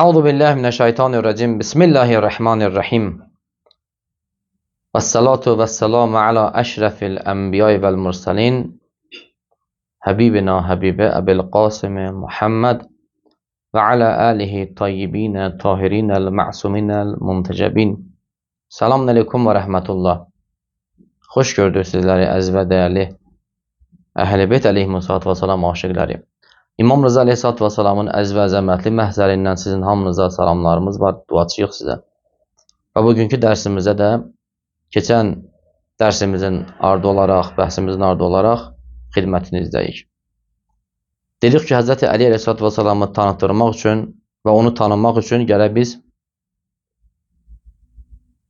Euzu billahi mineşşeytanirracim. Bismillahirrahmanirrahim. Vessalatu vesselamu ala eşrefil enbiya'i vel mursalin. Habibina habibe Ebil Qasim Muhammed ve ala alihi tayyibin tahirinel ma'suminel muntecebin. Selamun aleyküm ve rahmetullah. Hoş gördük sizləri əziz və dəyərli Əhl-i Beyt əleyhimussalatu vesselam aşiqləri. İmam Rıza Aleyhissalatu vesselamın əziz və əzəmətli məhzərindən sizin hamınıza salamlarımız var. Duacıyıq sizə. Və bugünkü dərsimizdə də keçən dərsimizin ardı olaraq, bəhsimizin ardı olaraq xidmətinizdəyik. Dedik ki, Hz. Əli Aleyhissalatu vesselamı tanıtdırmaq üçün və onu tanımaq üçün gərək biz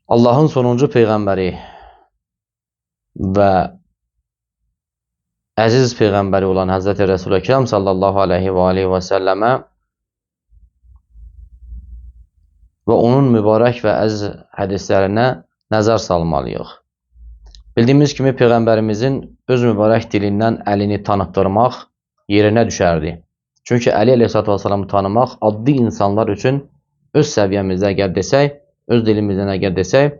Allahın sonuncu peyğəmbəri və əziz peyğəmbəri olan Hz. Resul-i Ekrem sallallahu aleyhi və səlləmə və onun mübarək və əziz hədislərinə nəzər salmalıyıq. Bildiyimiz kimi peyğəmbərimizin öz mübarək dilindən Əlini tanıtdırmaq yerinə düşərdi. Çünki Əli Aleyhissalatu vesselamı tanımaq addi insanlar üçün öz səviyyəmizdə əgər desək, öz dilimizdən əgər desək,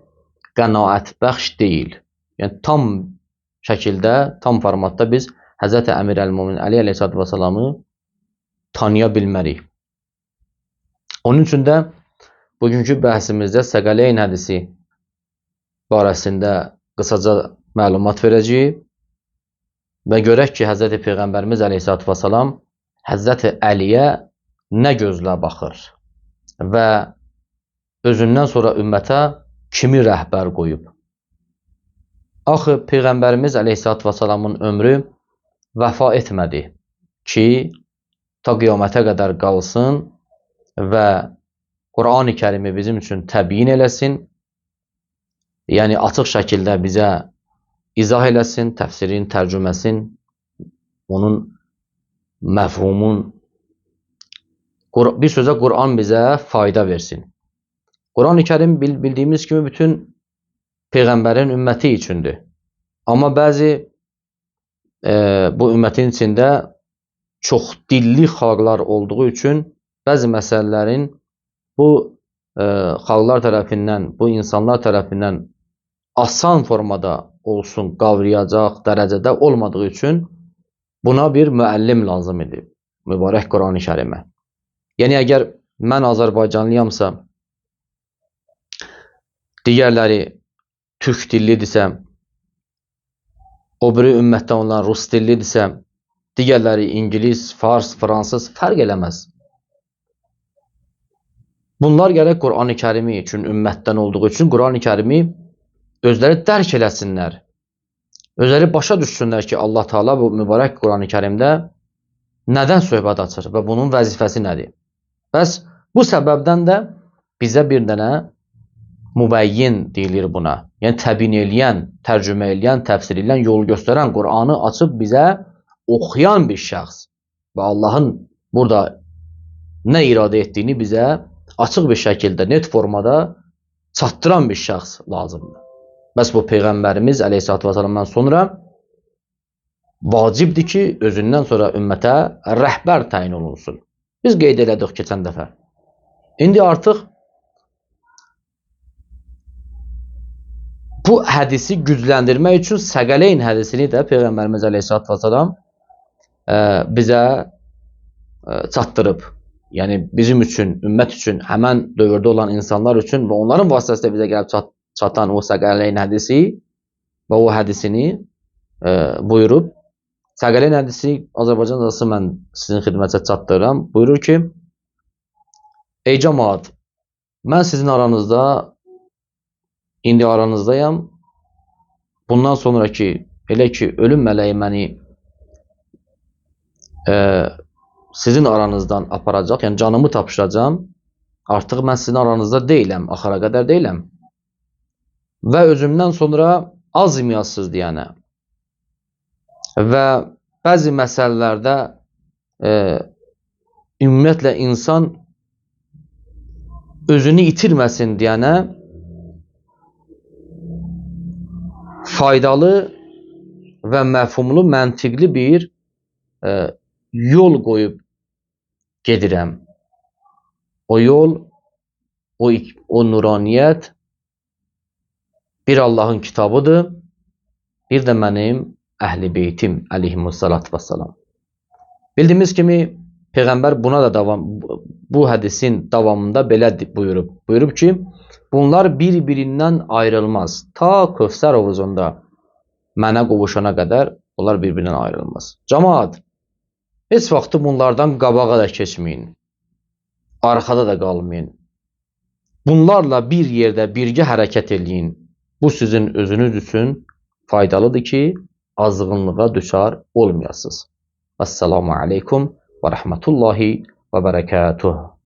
qənaət bəxş deyil. Yəni tam şəkildə, tam formatda biz Hz. Əmir əl-Mömin Əli Aleyhissalatu vesselamı tanıya bilmərik. Onun üçün də bugünkü bəhsimizdə Səqələyn hədisi barəsində qısaca məlumat verəcəyik və görək ki, Hz. Peyğəmbərimiz Aleyhissalatu vesselam Hz. Əliyə nə gözlə baxır və özündən sonra ümmətə kimi rəhbər qoyub. Axı Peyğəmbərimiz Aleyhissalatu vesselamın ömrü vəfa etmədi ki, ta qiyamətə qədər qalsın və Qur'an-ı Kərimi bizim üçün təbiin eləsin, yəni açıq şəkildə bizə izah eləsin, təfsirin, tərcüməsin, onun məfhumun, bir sözə Qur'an bizə fayda versin. Qur'an-ı Kərim bildiyimiz kimi bütün Peyğəmbərin ümməti üçündür. Amma bəzi bu ümmətin içində çox dilli xalqlar olduğu üçün bəzi məsələlərin bu xalqlar tərəfindən, bu insanlar tərəfindən asan formada olsun, qavrayacaq dərəcədə olmadığı üçün buna bir müəllim lazım idi. Mübarək Qur'an-ı Kərimə. Yəni əgər mən Azərbaycanlıyamsa, digərləri türk dillidirsə, o biri ümmətdən olan rus dillidirsə, digərləri ingilis, fars, fransız fərq eləməz. Bunlar gərək Qur'an-ı Kərimi üçün, ümmətdən olduğu üçün Qur'an-ı Kərimi özləri dərk eləsinlər. Özləri başa düşsünlər ki, Allah Teala bu mübarək Qur'an-ı Kərimdə nədən söhbət açır və bunun vəzifəsi nədir? Bəs bu səbəbdən də bizə bir dənə mübəyyin deyilir buna. Yəni təbyin eləyən, tərcümə eləyən, təfsir eləyən, yol göstərən, Qur'anı açıb bizə oxuyan bir şəxs və Allahın burada nə iradə etdiyini bizə açıq bir şəkildə, net formada çatdıran bir şəxs lazımdır. Bəs bu Peyğəmbərimiz Aleyhissalatu vesselamdan sonra vacibdir ki, özündən sonra ümmətə rəhbər təyin olunsun. Biz qeyd elədik keçən dəfə. İndi artıq bu hədisi gücləndirmək üçün Səqələyn hədisini də Peyğəmbərimiz Aleyhissalatu vesselam bizə çatdırıb. Yəni bizim üçün, ümmət üçün, həmən dövrdə olan insanlar üçün və onların vasitəsilə bizə gəlib çatan o Səqələyn hədisi və o hədisini buyurub. Səqələyn hədisi Azərbaycan yazısı mən sizin xidmətə çatdırıram. Buyurur ki, ey cəmaat, mən sizin aranızda İndi aranızdayam. Bundan sonraki elə ki, ölüm mələyi məni sizin aranızdan aparacaq, yəni canımı tapşıracam. Artıq mən sizin aranızda deyiləm, axıra qədər deyiləm. Və özümdən sonra azmıyasız deyənə və bəzi məsələlərdə ümumiyyətlə insan özünü itirməsin deyənə faydalı və məfhumlu, məntiqli bir yol qoyub gedirəm. O yol, o nuraniyət bir Allahın kitabıdır, bir də mənim əhl-i beytim əleyhimussalatu vesselam. Bildiyimiz kimi Peyğəmbər buna da bu hədisin davamında belə buyurub. Buyurub ki, bunlar bir-birindən ayrılmaz. Ta Kövsər hovuzunda mənə qovuşana qədər onlar bir-birindən ayrılmaz. Camaat, heç vaxtı bunlardan qabağa da keçməyin. Arxada da qalmayın. Bunlarla bir yerdə birgə hərəkət eləyin. Bu sizin özünüz üçün faydalıdır ki, azğınlığa düşər olmayasınız. Esselamu aleykum və rəhmətullahi və bərəkatuhu.